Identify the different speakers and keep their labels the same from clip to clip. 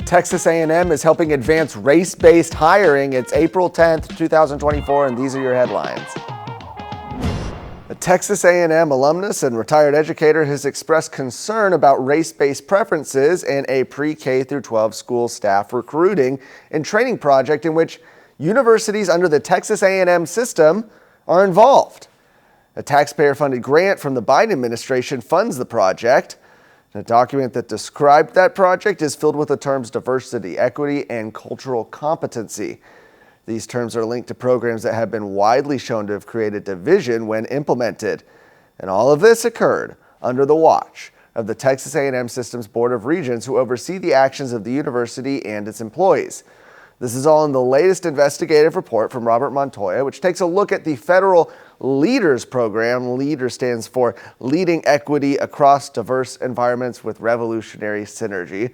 Speaker 1: Texas A&M is helping advance race-based hiring. It's April 10th, 2024, and these are your headlines. A Texas A&M alumnus and retired educator has expressed concern about race-based preferences in a pre-K through 12 school staff recruiting and training project in which universities under the Texas A&M system are involved. A taxpayer-funded grant from the Biden administration funds the project. A document that described that project is filled with the terms diversity, equity, and cultural competency. These terms are linked to programs that have been widely shown to have created division when implemented. And all of this occurred under the watch of the Texas A&M System's Board of Regents, who oversee the actions of the university and its employees. This is all in the latest investigative report from Robert Montoya, which takes a look at the federal LEADERS program. LEADER stands for Leading Equity Across Diverse Environments with Revolutionary Synergy.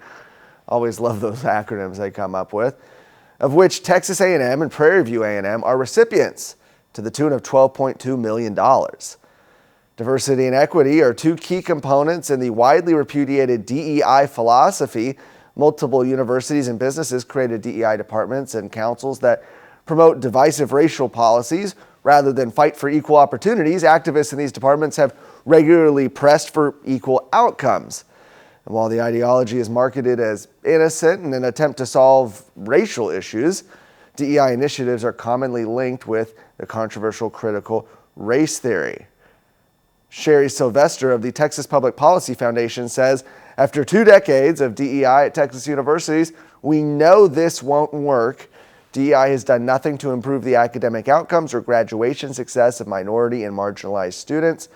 Speaker 1: Always love those acronyms they come up with, of which Texas A&M and Prairie View A&M are recipients to the tune of $12.2 million. Diversity and equity are two key components in the widely repudiated DEI philosophy. Multiple universities and businesses created DEI departments and councils that promote divisive racial policies rather than fight for equal opportunities. Activists in these departments have regularly pressed for equal outcomes. And while the ideology is marketed as innocent in an attempt to solve racial issues, DEI initiatives are commonly linked with the controversial critical race theory. Sherry Sylvester of the Texas Public Policy Foundation says, after 2 decades of DEI at Texas universities, we know this won't work. DEI has done nothing to improve the academic outcomes or graduation success of minority and marginalized students,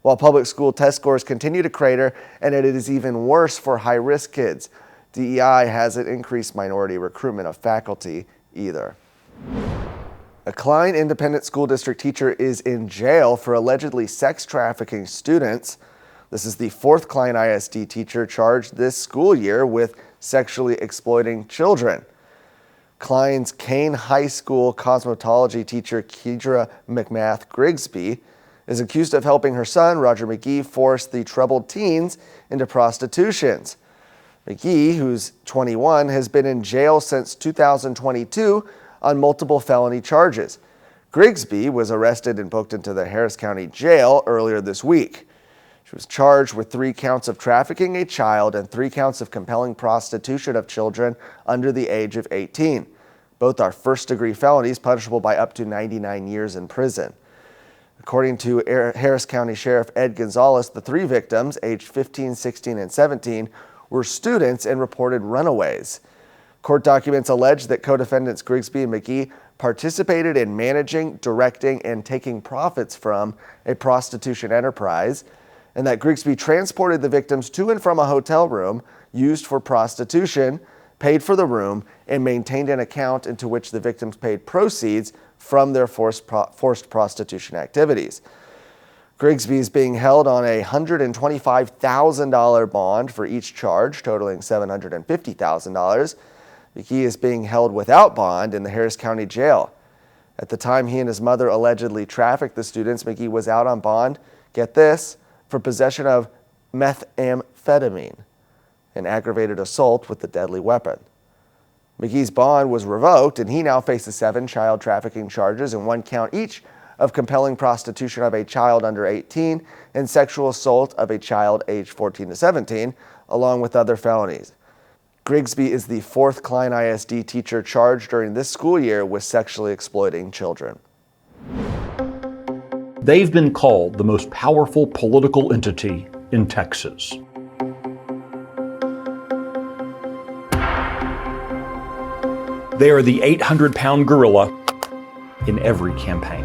Speaker 1: while public school test scores continue to crater, and it is even worse for high-risk kids. DEI hasn't increased minority recruitment of faculty either. A Klein Independent School District teacher is in jail for allegedly sex trafficking students. This is the 4th Klein ISD teacher charged this school year with sexually exploiting children. Klein's Kane High School cosmetology teacher Kedra McMath Grigsby is accused of helping her son, Roger McGee, force the troubled teens into prostitutions. McGee, who's 21, has been in jail since 2022 on multiple felony charges. Grigsby was arrested and booked into the Harris County Jail earlier this week. She was charged with 3 counts of trafficking a child and 3 counts of compelling prostitution of children under the age of 18. Both are first-degree felonies punishable by up to 99 years in prison. According to Harris County Sheriff Ed Gonzalez, the 3 victims, aged 15, 16, and 17, were students and reported runaways. Court documents allege that co-defendants Grigsby and McGee participated in managing, directing, and taking profits from a prostitution enterprise, and that Grigsby transported the victims to and from a hotel room used for prostitution, paid for the room, and maintained an account into which the victims paid proceeds from their forced prostitution activities. Grigsby is being held on a $125,000 bond for each charge, totaling $750,000. McGee is being held without bond in the Harris County Jail. At the time he and his mother allegedly trafficked the students, McGee was out on bond, get this, for possession of methamphetamine, an aggravated assault with a deadly weapon. McGee's bond was revoked, and he now faces 7 child trafficking charges and 1 count each of compelling prostitution of a child under 18 and sexual assault of a child aged 14 to 17, along with other felonies. Grigsby is the 4th Klein ISD teacher charged during this school year with sexually exploiting children.
Speaker 2: They've been called the most powerful political entity in Texas. They are the 800-pound gorilla in every campaign.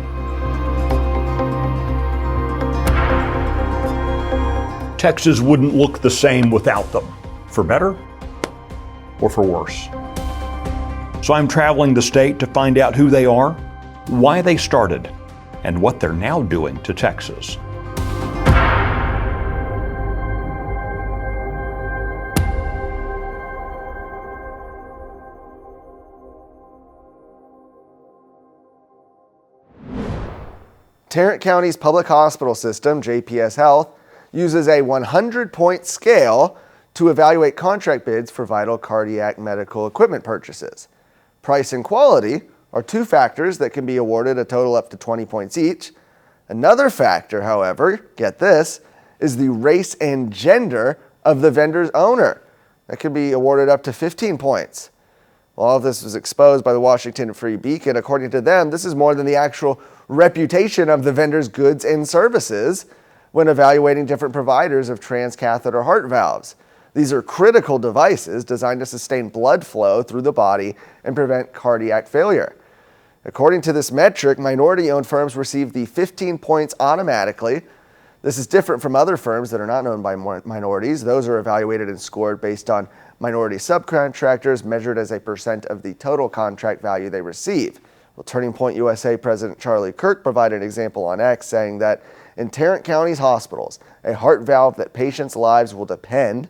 Speaker 2: Texas wouldn't look the same without them, for better or for worse. So I'm traveling the state to find out who they are, why they started, and what they're now doing to Texas.
Speaker 1: Tarrant County's public hospital system, JPS Health, uses a 100-point scale to evaluate contract bids for vital cardiac medical equipment purchases. Price and quality are two factors that can be awarded a total up to 20 points each. Another factor, however, get this, is the race and gender of the vendor's owner. That can be awarded up to 15 points. All of this was exposed by the Washington Free Beacon. According to them, this is more than the actual reputation of the vendor's goods and services when evaluating different providers of transcatheter heart valves. These are critical devices designed to sustain blood flow through the body and prevent cardiac failure. According to this metric, minority-owned firms receive the 15 points automatically. This is different from other firms that are not owned by minorities. Those are evaluated and scored based on minority subcontractors measured as a percent of the total contract value they receive. Well, Turning Point USA President Charlie Kirk provided an example on X, saying that in Tarrant County's hospitals, a heart valve that patients' lives will depend,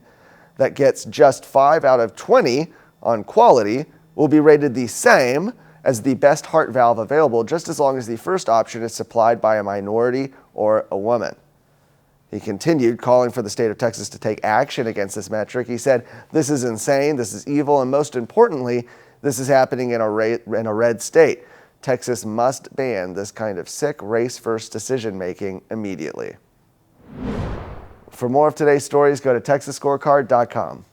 Speaker 1: that gets just 5 out of 20 on quality, will be rated the same as the best heart valve available, just as long as the first option is supplied by a minority or a woman. He continued, calling for the state of Texas to take action against this metric. He said, "This is insane, this is evil, and most importantly, this is happening in a red state. Texas must ban this kind of sick race-first decision-making immediately." For more of today's stories, go to texasscorecard.com.